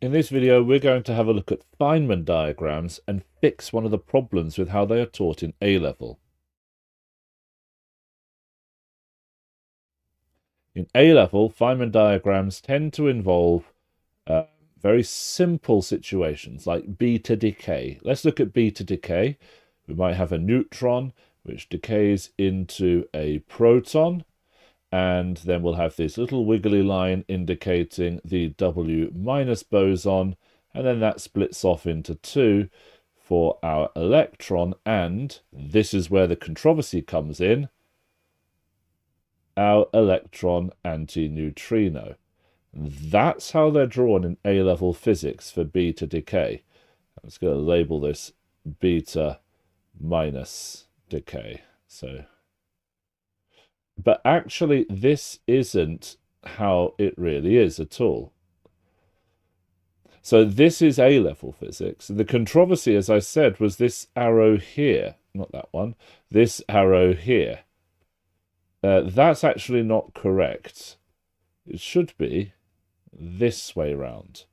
In this video, we're going to have a look at Feynman diagrams and fix one of the problems with how they are taught in A-level. In A-level, Feynman diagrams tend to involve very simple situations like beta decay. Let's look at beta decay. We might have a neutron which decays into a proton, and then we'll have this little wiggly line indicating the W- boson, and then that splits off into two for our electron, and this is where the controversy comes in, our electron antineutrino. That's how they're drawn in A-level physics for beta decay. I'm just going to label this beta minus decay. But actually, this isn't how it really is at all. So this is A-level physics. The controversy, as I said, was this arrow here, not that one, this arrow here. That's actually not correct. It should be this way round.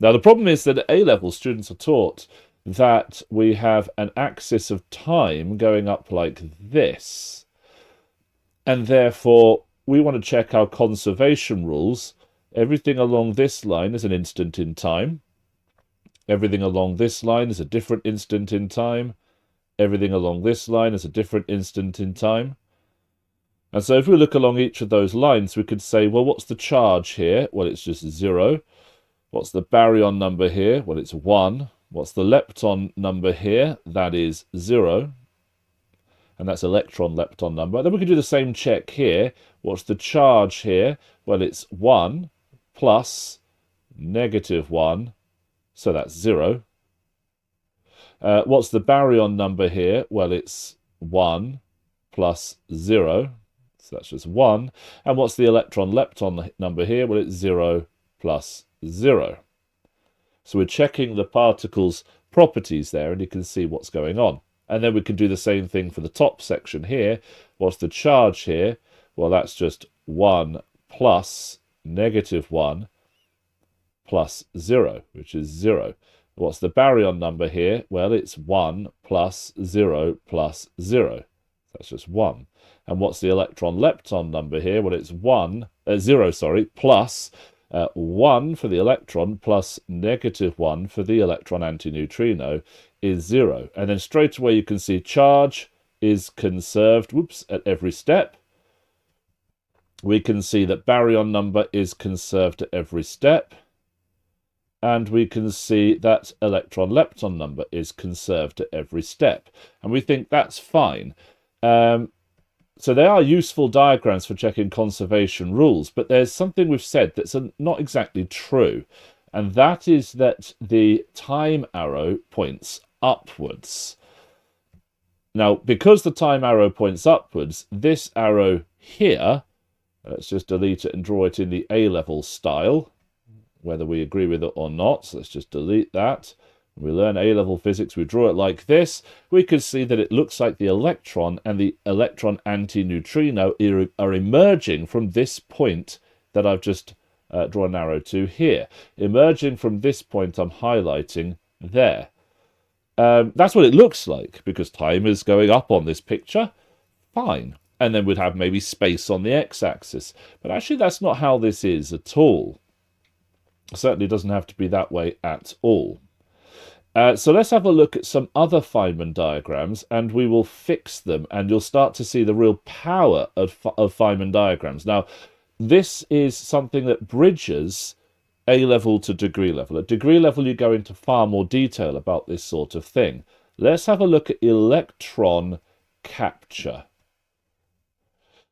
Now, the problem is that at A-level, students are taught that we have an axis of time going up like this. And therefore, we want to check our conservation rules. Everything along this line is an instant in time. Everything along this line is a different instant in time. Everything along this line is a different instant in time. And so if we look along each of those lines, we could say, well, what's the charge here? Well, it's just 0. What's the baryon number here? Well, it's 1. What's the lepton number here? That is 0. And that's electron-lepton number. Then we can do the same check here. What's the charge here? Well, it's 1 plus -1, so that's 0. What's the baryon number here? Well, it's 1 plus 0, so that's just 1. And what's the electron-lepton number here? Well, it's 0 plus 0. So we're checking the particle's properties there, and you can see what's going on. And then we can do the same thing for the top section here. What's the charge here? Well, that's just 1 plus -1 plus 0, which is 0. What's the baryon number here? Well, it's 1 plus 0 plus 0. That's just 1. And what's the electron-lepton number here? Well, it's 0, plus 1 for the electron plus -1 for the electron antineutrino is 0. And then straight away you can see charge is conserved, at every step. We can see that baryon number is conserved at every step. And we can see that electron-lepton number is conserved at every step. And we think that's fine. So they are useful diagrams for checking conservation rules, but there's something we've said that's not exactly true, and that is that the time arrow points upwards. Now, because the time arrow points upwards, this arrow here, let's just delete it and draw it in the A-level style, whether we agree with it or not, so let's just delete that. We learn A-level physics, we draw it like this. We can see that it looks like the electron and the electron antineutrino are emerging from this point that I've just drawn an arrow to here. Emerging from this point I'm highlighting there. That's what it looks like, because time is going up on this picture. Fine. And then we'd have maybe space on the x-axis. But actually that's not how this is at all. It certainly doesn't have to be that way at all. So let's have a look at some other Feynman diagrams, and we will fix them, and you'll start to see the real power of Feynman diagrams. Now, this is something that bridges A-level to degree level. At degree level, you go into far more detail about this sort of thing. Let's have a look at electron capture.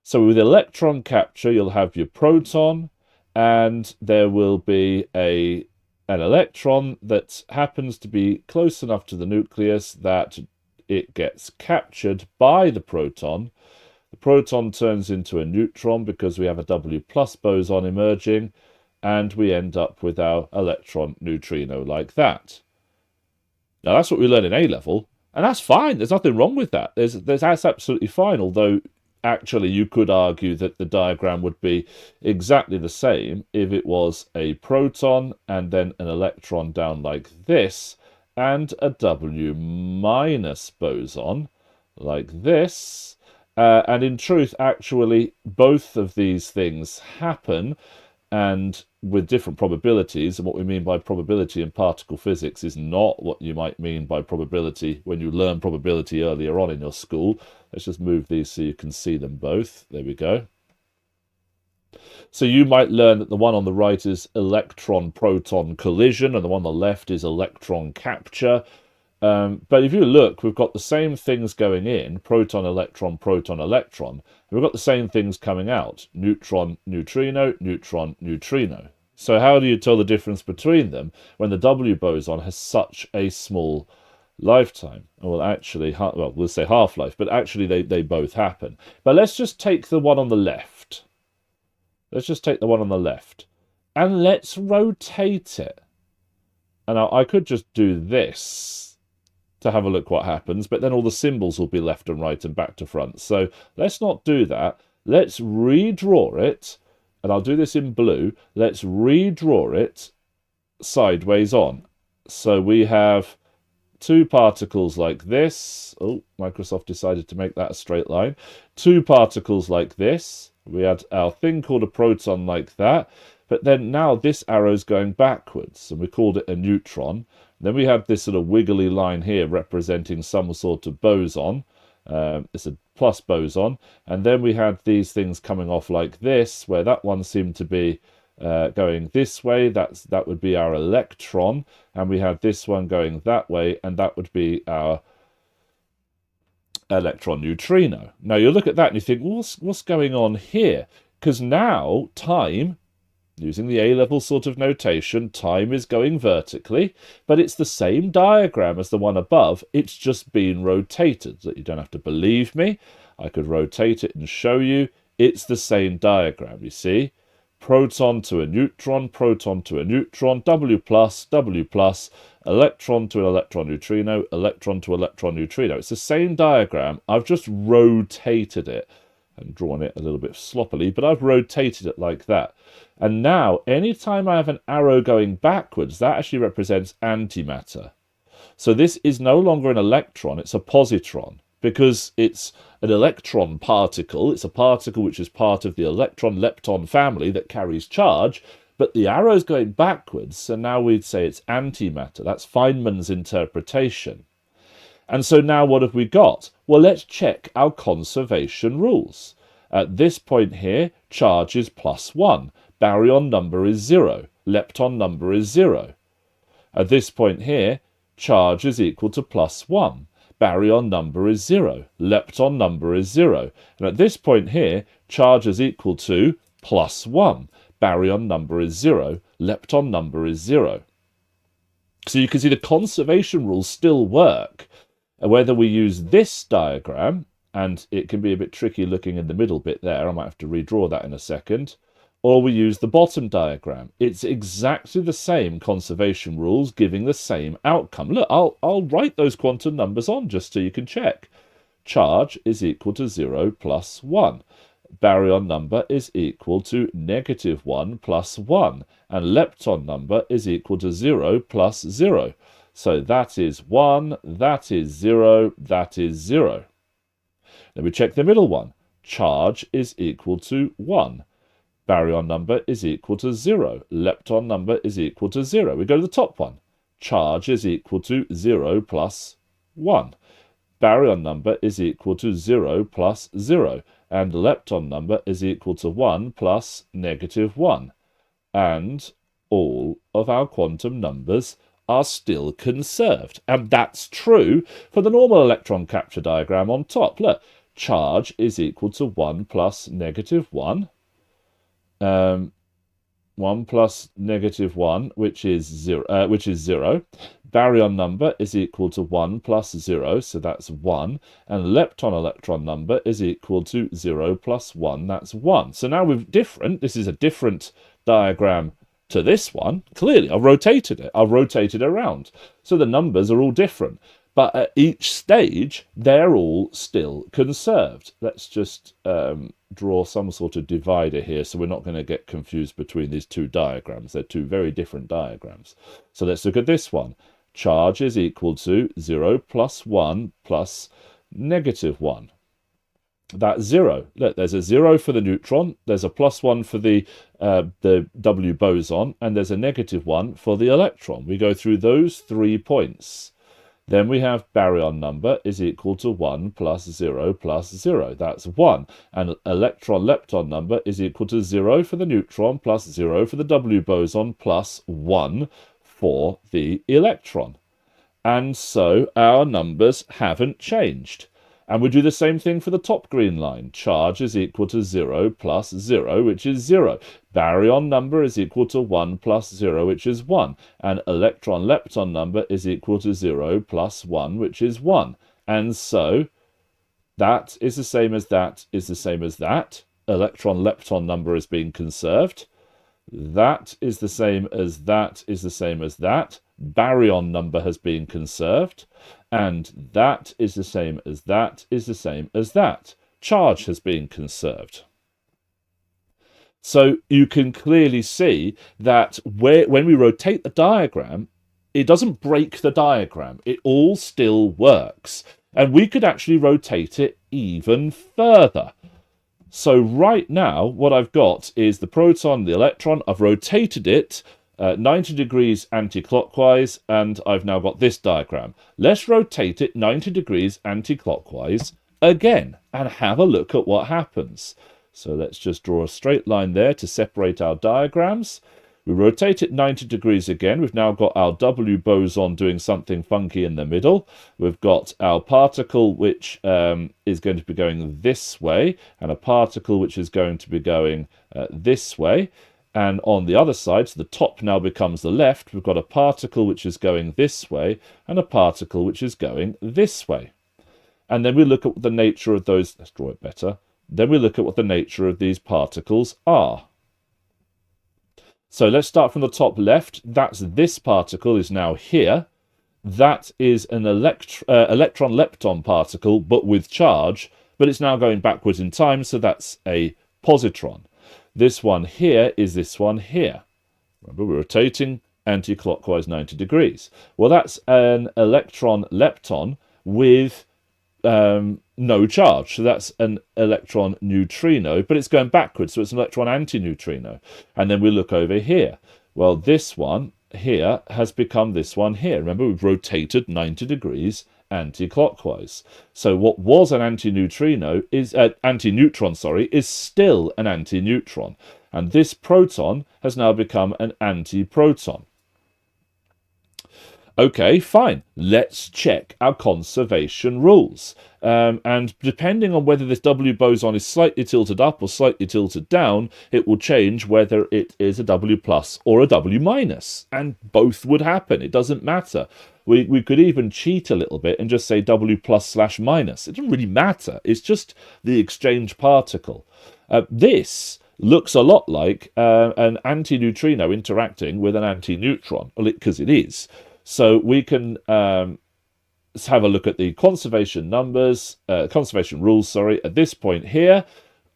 So with electron capture, you'll have your proton, and there will be an electron that happens to be close enough to the nucleus that it gets captured by the proton. The proton turns into a neutron because we have a W+ boson emerging, and we end up with our electron neutrino like that. Now that's what we learn in A-level, and that's fine. There's nothing wrong with that. That's absolutely fine, although actually, you could argue that the diagram would be exactly the same if it was a proton and then an electron down like this, and a W minus boson like this. And in truth, actually, both of these things happen, and with different probabilities. And what we mean by probability in particle physics is not what you might mean by probability when you learn probability earlier on in your school. Let's just move these so you can see them both. There we go. So you might learn that the one on the right is electron-proton collision, and the one on the left is electron capture. But if you look, we've got the same things going in, proton, electron, proton, electron. And we've got the same things coming out, neutron, neutrino, neutron, neutrino. So how do you tell the difference between them when the W boson has such a small lifetime? Well, actually, well, we'll say half-life, but actually they both happen. But let's just take the one on the left. Let's just take the one on the left. And let's rotate it. And I could just do this to have a look what happens, but then all the symbols will be left and right and back to front. So let's not do that. Let's redraw it, and I'll do this in blue. Let's redraw it sideways on. So we have two particles like this. Oh, Microsoft decided to make that a straight line. Two particles like this. We had our thing called a proton like that. But then now this arrow's going backwards, and we called it a neutron. Then we have this sort of wiggly line here representing some sort of boson. It's a plus boson. And then we had these things coming off like this, where that one seemed to be going this way. That would be our electron. And we had this one going that way, and that would be our electron neutrino. Now you look at that and you think, well, what's going on here? Because now time, using the A-level sort of notation, time is going vertically, but it's the same diagram as the one above. It's just been rotated. So you don't have to believe me. I could rotate it and show you. It's the same diagram, you see. Proton to a neutron, proton to a neutron, W plus, electron to an electron neutrino, electron to electron neutrino. It's the same diagram. I've just rotated it and drawn it a little bit sloppily, but I've rotated it like that. And now, anytime I have an arrow going backwards, that actually represents antimatter. So this is no longer an electron, it's a positron, because it's an electron particle. It's a particle which is part of the electron-lepton family that carries charge, but the arrow's going backwards, so now we'd say it's antimatter. That's Feynman's interpretation. And so now what have we got? Well, let's check our conservation rules. At this point here, charge is +1. Baryon number is 0. Lepton number is 0. At this point here, charge is equal to +1. Baryon number is 0. Lepton number is 0. And at this point here, charge is equal to +1. Baryon number is 0. Lepton number is 0. So you can see the conservation rules still work. Whether we use this diagram, and it can be a bit tricky looking in the middle bit there, I might have to redraw that in a second, or we use the bottom diagram. It's exactly the same conservation rules giving the same outcome. Look, I'll write those quantum numbers on just so you can check. Charge is equal to 0 plus 1. Baryon number is equal to -1 plus 1. And lepton number is equal to 0 plus 0. So that is 1, that is 0, that is 0. Then we check the middle one. Charge is equal to 1. Baryon number is equal to 0. Lepton number is equal to 0. We go to the top one. Charge is equal to 0 plus 1. Baryon number is equal to 0 plus 0. And lepton number is equal to 1 plus -1. And all of our quantum numbers are still conserved. And that's true for the normal electron capture diagram on top. Look, charge is equal to 1 plus -1. 1 plus -1, which is 0. Baryon number is equal to 1 plus 0, so that's 1. And lepton electron number is equal to 0 plus 1, that's 1. So now this is a different diagram to this one. Clearly, I've rotated it. I've rotated around. So the numbers are all different. But at each stage, they're all still conserved. Let's just draw some sort of divider here so we're not going to get confused between these two diagrams. They're two very different diagrams. So let's look at this one. Charge is equal to 0 plus 1 plus -1. That's 0. Look, there's a 0 for the neutron, there's a +1 for the W boson, and there's a -1 for the electron. We go through those 3 points. Then we have baryon number is equal to 1 plus 0 plus 0. That's 1. And electron-lepton number is equal to 0 for the neutron plus 0 for the W boson plus 1 for the electron. And so our numbers haven't changed. And we do the same thing for the top green line. Charge is equal to 0 plus 0, which is 0. Baryon number is equal to 1 plus 0, which is 1. And electron-lepton number is equal to 0 plus 1, which is 1. And so that is the same as that is the same as that. Electron-lepton number is being conserved. That is the same as that is the same as that. Baryon number has been conserved. And that is the same as that is the same as that. Charge has been conserved. So you can clearly see that when we rotate the diagram, it doesn't break the diagram. It all still works. And we could actually rotate it even further. So right now, what I've got is the proton, the electron. I've rotated it 90 degrees anti-clockwise, and I've now got this diagram. Let's rotate it 90 degrees anti-clockwise again and have a look at what happens. So let's just draw a straight line there to separate our diagrams. We rotate it 90 degrees again. We've now got our W boson doing something funky in the middle. We've got our particle which is going to be going this way, and a particle which is going to be going this way. And on the other side, so the top now becomes the left, we've got a particle which is going this way and a particle which is going this way. And then we look at the nature of those, let's draw it better, then we look at what the nature of these particles are. So let's start from the top left. That's this particle is now here. That is an electron-lepton particle, but with charge, but it's now going backwards in time, so that's a positron. This one here is this one here. Remember, we're rotating anti-clockwise 90 degrees. Well, that's an electron-lepton with no charge. So that's an electron neutrino, but it's going backwards, so it's an electron antineutrino. And then we look over here. Well, this one here has become this one here. Remember, we've rotated 90 degrees anti-clockwise. So what was an antineutron, is still an antineutron. And this proton has now become an antiproton. Okay, fine. Let's check our conservation rules. And depending on whether this W boson is slightly tilted up or slightly tilted down, it will change whether it is a W plus or a W minus. And both would happen. It doesn't matter. We could even cheat a little bit and just say W plus / minus. It doesn't really matter. It's just the exchange particle. This looks a lot like an antineutrino interacting with an antineutron, because it is. So we can have a look at the conservation rules, at this point here.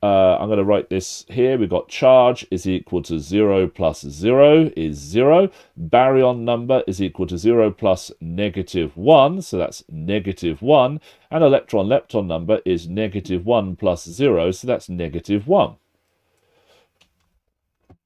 I'm going to write this here. We've got charge is equal to 0 plus 0 is 0. Baryon number is equal to 0 plus -1, so that's -1. And electron-lepton number is -1 plus 0, so that's -1.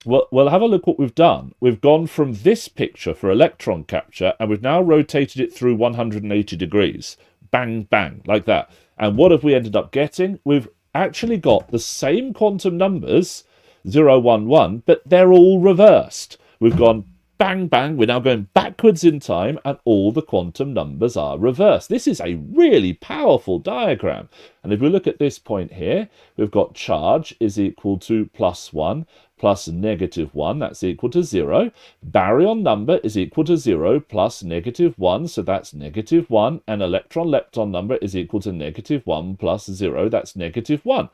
Well, we'll have a look what we've done. We've gone from this picture for electron capture, and we've now rotated it through 180 degrees. Bang, bang, like that. And what have we ended up getting? We've actually got the same quantum numbers, 0, 1, 1, but they're all reversed. We've gone bang, bang, we're now going backwards in time, and all the quantum numbers are reversed. This is a really powerful diagram. And if we look at this point here, we've got charge is equal to +1 plus -1, that's equal to 0. Baryon number is equal to 0 plus -1, so that's -1. And electron-lepton number is equal to -1 plus 0, that's -1.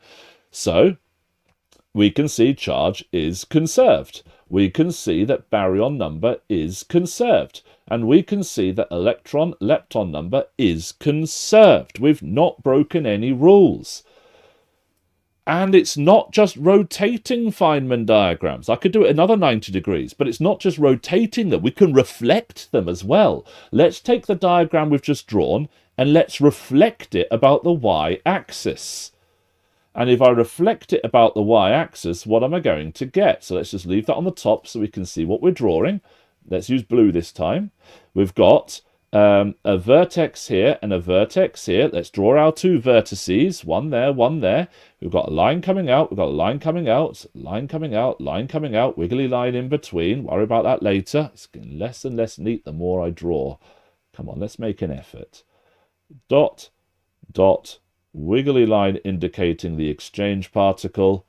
So we can see charge is conserved. We can see that baryon number is conserved. And we can see that electron-lepton number is conserved. We've not broken any rules. And it's not just rotating Feynman diagrams. I could do it another 90 degrees, but it's not just rotating them. We can reflect them as well. Let's take the diagram we've just drawn and let's reflect it about the y-axis. And if I reflect it about the y-axis, what am I going to get? So let's just leave that on the top so we can see what we're drawing. Let's use blue this time. We've got a vertex here and a vertex here. Let's draw our two vertices, one there, one there. We've got a line coming out, we've got a line coming out, line coming out, line coming out, wiggly line in between. Worry about that later. It's getting less and less neat the more I draw. Come on, let's make an effort. Dot, dot, wiggly line indicating the exchange particle.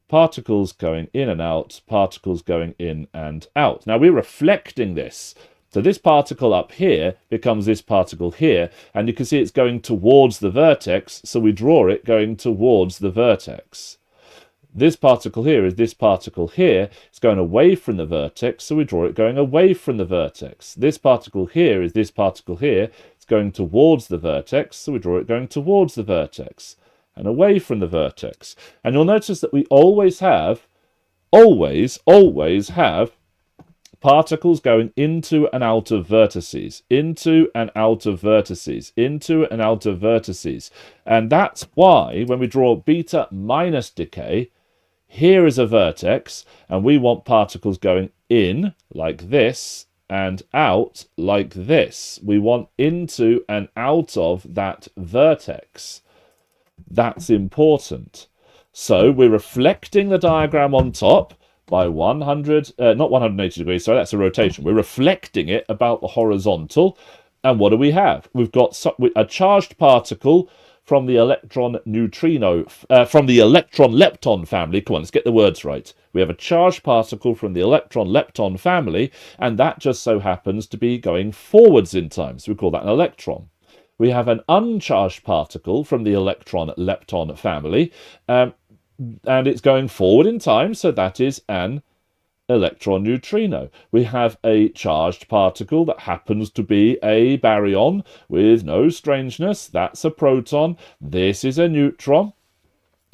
Particles going in and out, particles going in and out. Now we're reflecting this. So this particle up here becomes this particle here, and you can see it's going towards the vertex, so we draw it going towards the vertex. This particle here is this particle here. It's going away from the vertex, so we draw it going away from the vertex. This particle here is this particle here. It's going towards the vertex, so we draw it going towards the vertex and away from the vertex. And you'll notice that we always have particles going into and out of vertices, into and out of vertices, into and out of vertices. And that's why when we draw beta minus decay, here is a vertex, and we want particles going in like this and out like this. We want into and out of that vertex. That's important. So we're reflecting the diagram on top by 100, not 180 degrees, sorry, that's a rotation. We're reflecting it about the horizontal. And what do we have? We've got a charged particle from the from the electron-lepton family. Come on, let's get the words right. We have a charged particle from the electron-lepton family, and that just so happens to be going forwards in time. So we call that an electron. We have an uncharged particle from the electron-lepton family, and it's going forward in time, so that is an electron neutrino. We have a charged particle that happens to be a baryon with no strangeness. That's a proton. This is a neutron.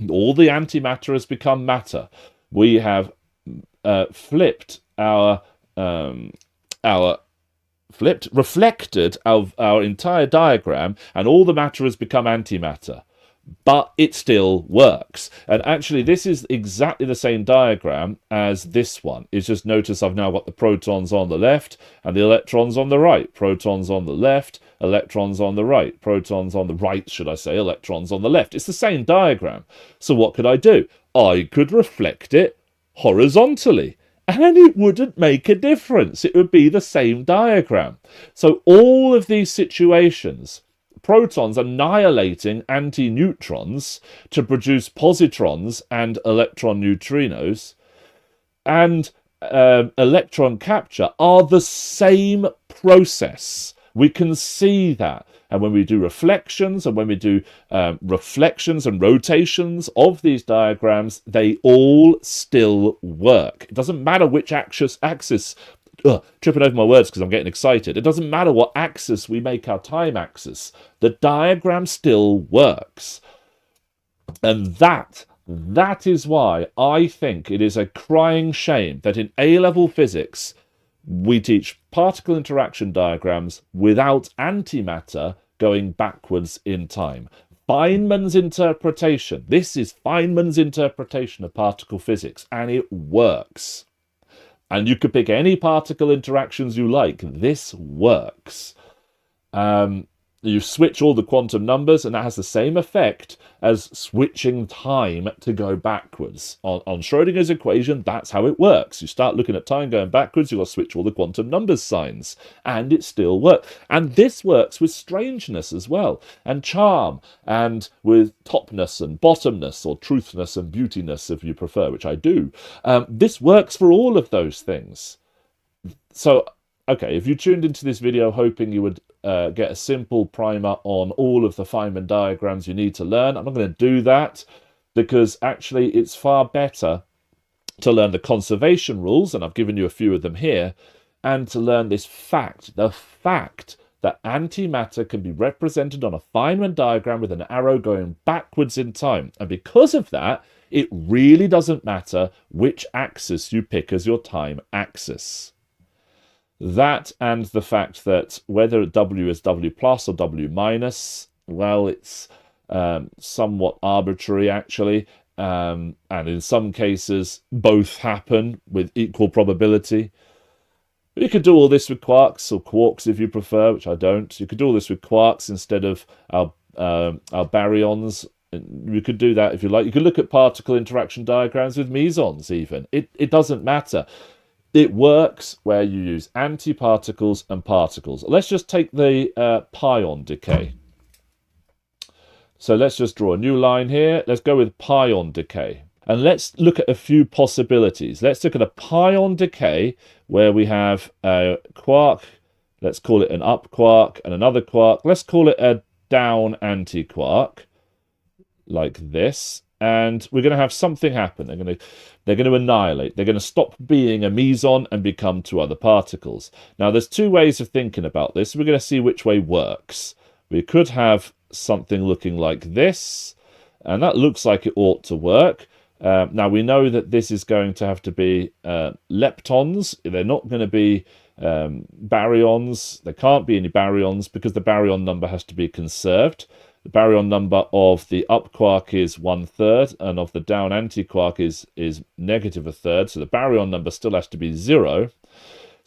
All the antimatter has become matter. We have reflected our entire diagram, and all the matter has become antimatter. But it still works. And actually, this is exactly the same diagram as this one. It's just notice I've now got the protons on the left and the electrons on the right. Protons on the left, electrons on the right. Protons on the right, should I say, electrons on the left. It's the same diagram. So what could I do? I could reflect it horizontally. And it wouldn't make a difference. It would be the same diagram. So all of these situations, protons annihilating antineutrons to produce positrons and electron neutrinos, and electron capture are the same process. We can see that. And when we do reflections and when we do reflections and rotations of these diagrams, they all still work. It doesn't matter which axis tripping over my words because I'm getting excited. It doesn't matter what axis we make our time axis. The diagram still works. And that is why I think it is a crying shame that in A-level physics we teach particle interaction diagrams without antimatter going backwards in time. Feynman's interpretation. This is Feynman's interpretation of particle physics, and it works. And you could pick any particle interactions you like. This works. You switch all the quantum numbers, and that has the same effect as switching time to go backwards. On Schrodinger's equation, that's how it works. You start looking at time going backwards, you've got to switch all the quantum numbers signs, and it still works. And this works with strangeness as well, and charm, and with topness and bottomness, or truthness and beautiness, if you prefer, which I do. This works for all of those things. So, okay, if you tuned into this video hoping you would get a simple primer on all of the Feynman diagrams you need to learn, I'm not going to do that. because actually it's far better to learn the conservation rules, and I've given you a few of them here, and to learn this fact, the fact that antimatter can be represented on a Feynman diagram with an arrow going backwards in time. And because of that, it really doesn't matter which axis you pick as your time axis. That and the fact that whether W is W plus or W minus, well, it's somewhat arbitrary actually. And in some cases, both happen with equal probability. You could do all this with quarks, or quarks if you prefer, which I don't. You could do all this with quarks instead of our baryons. You could do that if you like. You could look at particle interaction diagrams with mesons even. It doesn't matter. It works where you use antiparticles and particles. Let's just take the pion decay. So let's just draw a new line here. Let's go with pion decay. And let's look at a few possibilities. Let's look at a pion decay where we have a quark, let's call it an up quark, and another quark. Let's call it a down antiquark, like this. And we're going to have something happen. They're going to annihilate. They're going to stop being a meson and become two other particles. Now, there's two ways of thinking about this. We're going to see which way works. We could have something looking like this, and that looks like it ought to work. Now, we know that this is going to have to be leptons. They're not going to be baryons. There can't be any baryons because the baryon number has to be conserved. The baryon number of the up quark is 1/3, and of the down antiquark is -1/3. So the baryon number still has to be 0.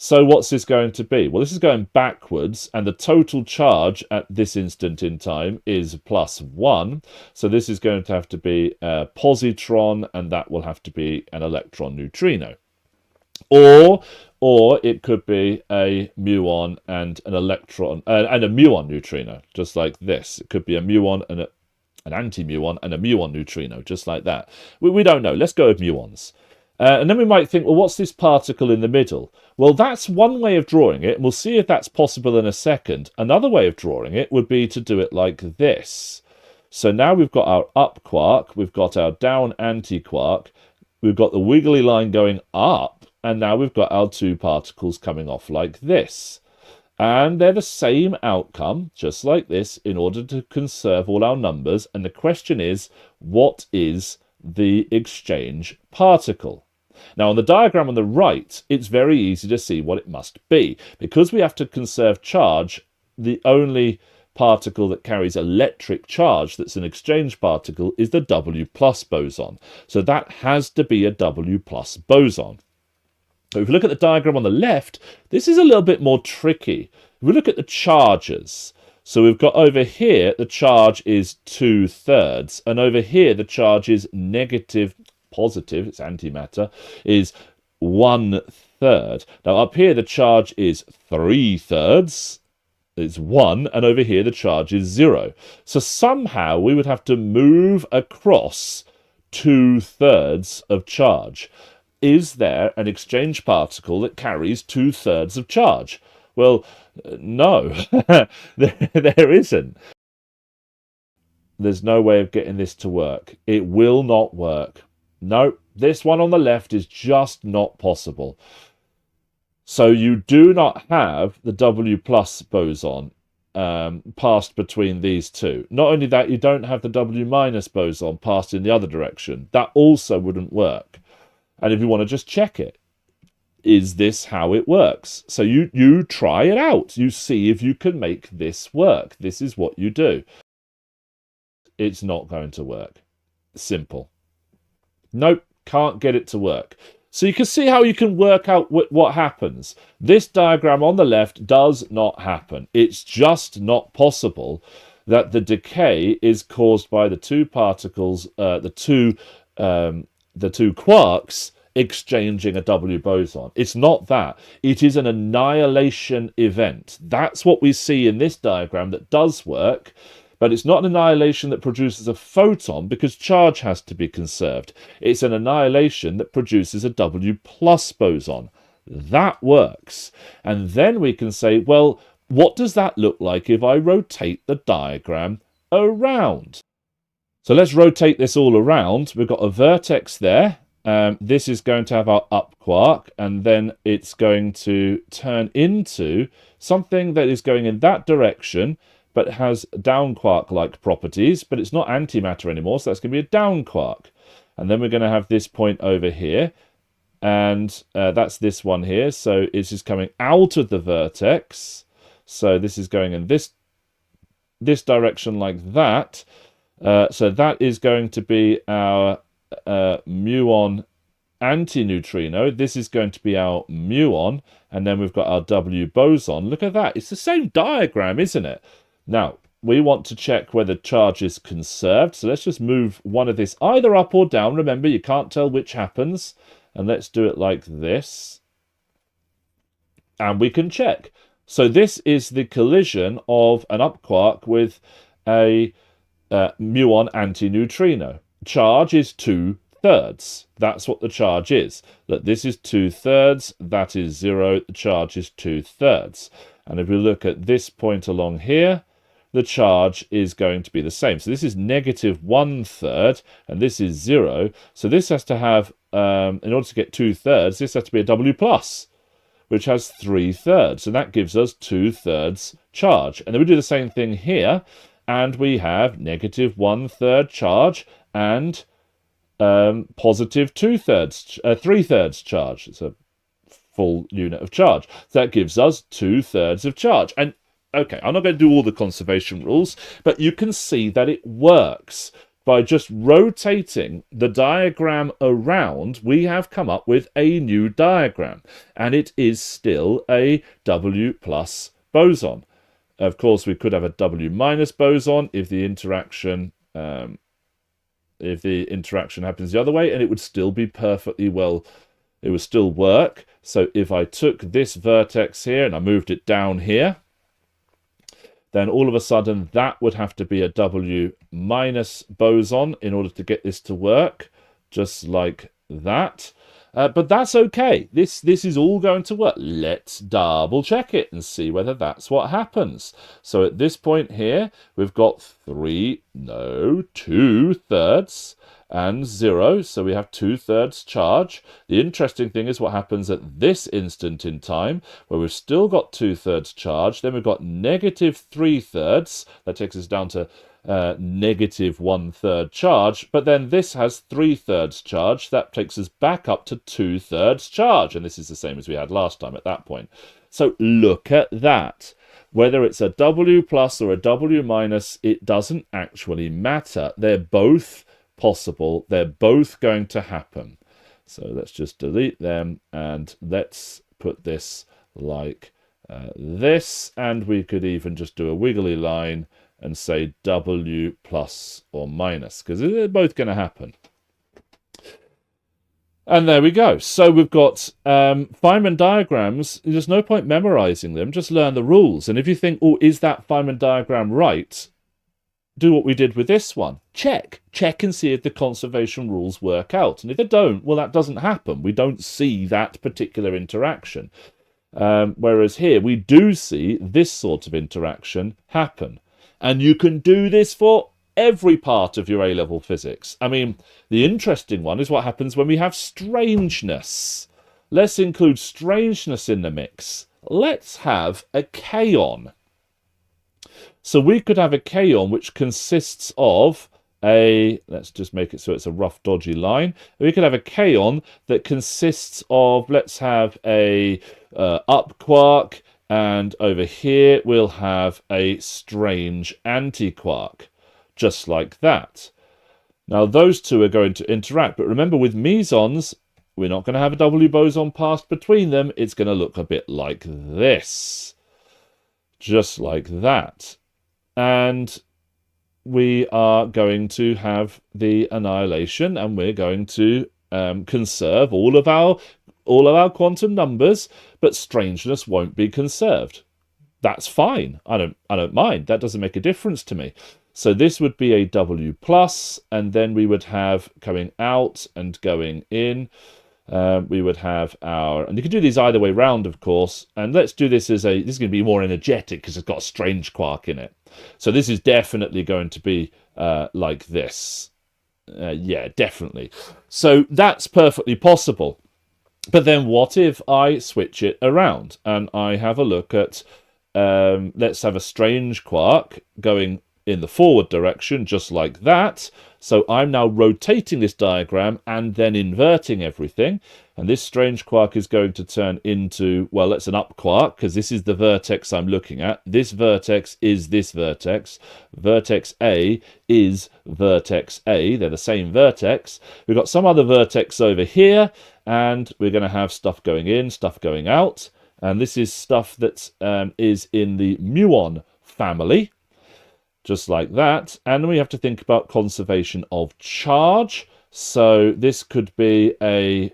So what's this going to be? Well, this is going backwards, and the total charge at this instant in time is +1. So this is going to have to be a positron, and that will have to be an electron neutrino. Or it could be a muon and an electron, and a muon neutrino, just like this. It could be a muon and an anti-muon and a muon neutrino, just like that. We don't know. Let's go with muons. And then we might think, well, what's this particle in the middle? Well, that's one way of drawing it, and we'll see if that's possible in a second. Another way of drawing it would be to do it like this. So now we've got our up quark, we've got our down antiquark, we've got the wiggly line going up, and now we've got our two particles coming off like this. And they're the same outcome, just like this, in order to conserve all our numbers. And the question is, what is the exchange particle? Now, on the diagram on the right, it's very easy to see what it must be. Because we have to conserve charge, the only particle that carries electric charge that's an exchange particle is the W plus boson. So that has to be a W plus boson. So if you look at the diagram on the left, this is a little bit more tricky. If we look at the charges, so we've got over here, the charge is 2/3, and over here, the charge is positive, it's antimatter, is 1/3. Now up here, the charge is 3/3, it's 1, and over here, the charge is 0. So somehow, we would have to move across 2/3 of charge. Is there an exchange particle that carries 2/3 of charge? Well, no, there isn't. There's no way of getting this to work. It will not work. No, this one on the left is just not possible. So you do not have the W plus boson passed between these two. Not only that, you don't have the W minus boson passed in the other direction. That also wouldn't work. And if you want to just check it, is this how it works? So you try it out. You see if you can make this work. This is what you do. It's not going to work. Simple. Nope, can't get it to work. So you can see how you can work out what happens. This diagram on the left does not happen. It's just not possible that the decay is caused by the two particles, the two quarks exchanging a W boson. It's not that. It is an annihilation event. That's what we see in this diagram that does work, but it's not an annihilation that produces a photon because charge has to be conserved. It's an annihilation that produces a W plus boson. That works. And then we can say, well, what does that look like if I rotate the diagram around? So let's rotate this all around. We've got a vertex there. This is going to have our up quark, and then it's going to turn into something that is going in that direction, but has down quark-like properties, but it's not antimatter anymore, so that's going to be a down quark. And then we're going to have this point over here, and that's this one here. So it's just coming out of the vertex. So this is going in this direction like that. So that is going to be our muon antineutrino. This is going to be our muon, and then we've got our W boson. Look at that. It's the same diagram, isn't it? Now, we want to check whether charge is conserved. So let's just move one of this either up or down. Remember, you can't tell which happens. And let's do it like this. And we can check. So this is the collision of an up quark with a muon antineutrino. Charge is 2/3. That's what the charge is. That this is 2/3, that is 0, the charge is 2/3. And if we look at this point along here, the charge is going to be the same. So this is -1/3, and this is 0. So this has to have, in order to get 2/3, this has to be a W+, which has 3/3. And that gives us 2/3 charge. And then we do the same thing here, and we have -1/3 charge and positive 3/3 charge. It's a full unit of charge. So that gives us 2/3 of charge. And okay, I'm not going to do all the conservation rules, but you can see that it works. By just rotating the diagram around, we have come up with a new diagram, and it is still a W+ boson. Of course, we could have a W- boson if the interaction happens the other way, and it would still be perfectly well. It would still work. So if I took this vertex here and I moved it down here, then all of a sudden that would have to be a W- boson in order to get this to work, just like that. But that's okay. This is all going to work. Let's double check it and see whether that's what happens. So at this point here, we've got 2/3 and 0. So we have 2/3 charge. The interesting thing is what happens at this instant in time, where we've still got 2/3 charge. Then we've got -3/3. That takes us down to -1/3 charge, but then this has 3/3 charge. That takes us back up to 2/3 charge, and this is the same as we had last time at that point. So look at that. Whether it's a W+ or a W-, it doesn't actually matter. They're both possible. They're both going to happen. So let's just delete them, and let's put this like this, and we could even just do a wiggly line and say W+ or minus, because they're both going to happen. And there we go. So we've got Feynman diagrams. There's no point memorizing them. Just learn the rules. And if you think, oh, is that Feynman diagram right? Do what we did with this one. Check. Check and see if the conservation rules work out. And if they don't, well, that doesn't happen. We don't see that particular interaction. Whereas here, we do see this sort of interaction happen. And you can do this for every part of your A-level physics. I mean, the interesting one is what happens when we have strangeness. Let's include strangeness in the mix. Let's have a kaon. So we could have a kaon which consists of a, let's just make it so it's a rough, dodgy line. We could have a kaon that consists of, let's have a up quark, and over here we'll have a strange antiquark, just like that. Now those two are going to interact, but remember with mesons, we're not going to have a W boson passed between them. It's going to look a bit like this, just like that. And we are going to have the annihilation, and we're going to conserve all of our quantum numbers, but strangeness won't be conserved. That's fine. I don't mind. That doesn't make a difference to me. So this would be a W+, and then we would have coming out and going in We would have our, and you can do these either way round, of course, and let's do this as this is going to be more energetic because it's got a strange quark in it. So this is definitely going to be like this. Yeah, definitely. So that's perfectly possible. But then what if I switch it around and I have a look at, let's have a strange quark going in the forward direction, just like that. So I'm now rotating this diagram and then inverting everything. And this strange quark is going to turn into, well, it's an up quark, because this is the vertex I'm looking at. This vertex is this vertex. Vertex A is vertex A. They're the same vertex. We've got some other vertex over here, and we're going to have stuff going in, stuff going out. And this is stuff that is in the muon family. Just like that. And we have to think about conservation of charge. So this could be a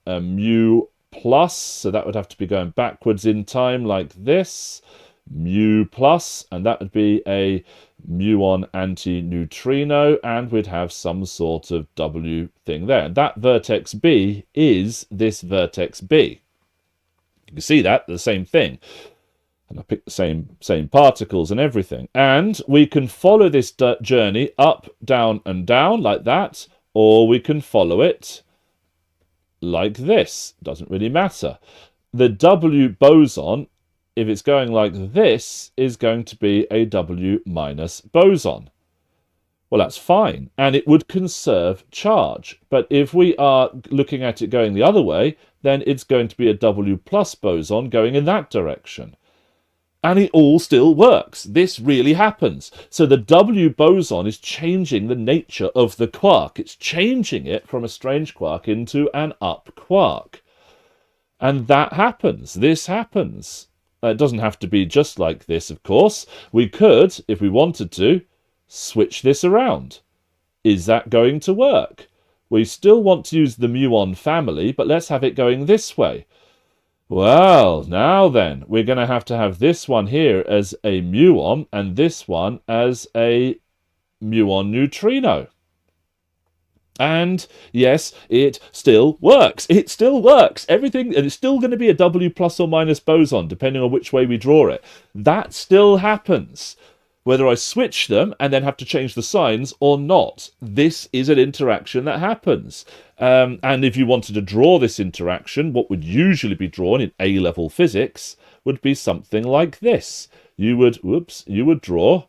mu plus. So that would have to be going backwards in time like this. Mu plus. And that would be a muon antineutrino. And we'd have some sort of W thing there. And that vertex B is this vertex B. You can see that, the same thing. And I picked the same particles and everything. And we can follow this journey up, down, and down like that. Or we can follow it like this. Doesn't really matter. The W boson, if it's going like this, is going to be a W minus boson. Well, that's fine. And it would conserve charge. But if we are looking at it going the other way, then it's going to be a W plus boson going in that direction. And it all still works. This really happens. So the W boson is changing the nature of the quark. It's changing it from a strange quark into an up quark. And that happens. This happens. It doesn't have to be just like this, of course. We could, if we wanted to, switch this around. Is that going to work? We still want to use the muon family, but let's have it going this way. Well, now then, we're going to have this one here as a muon and this one as a muon neutrino. And yes, it still works. It still works. Everything, and it's still going to be a W plus or minus boson, depending on which way we draw it. That still happens. Whether I switch them and then have to change the signs or not. This is an interaction that happens. And if you wanted to draw this interaction, what would usually be drawn in A-level physics would be something like this. You would draw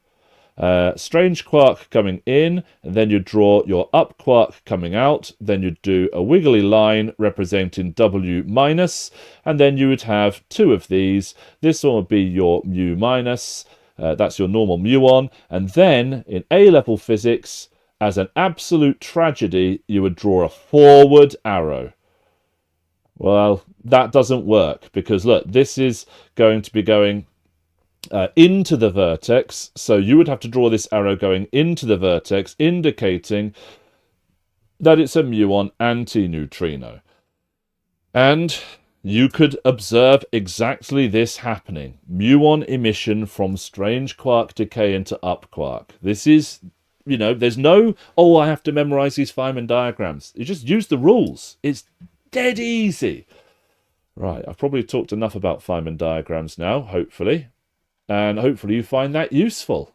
strange quark coming in, and then you draw your up quark coming out, then you'd do a wiggly line representing W minus, and then you would have two of these. This one would be your mu minus, that's your normal muon, and then in A-level physics, as an absolute tragedy, you would draw a forward arrow. Well, that doesn't work, because look, this is going to be going into the vertex, so you would have to draw this arrow going into the vertex, indicating that it's a muon antineutrino. And you could observe exactly this happening. Muon emission from strange quark decay into up quark. This is, you know, there's no, oh, I have to memorize these Feynman diagrams. You just use the rules. It's dead easy. Right, I've probably talked enough about Feynman diagrams now, hopefully. And hopefully you find that useful.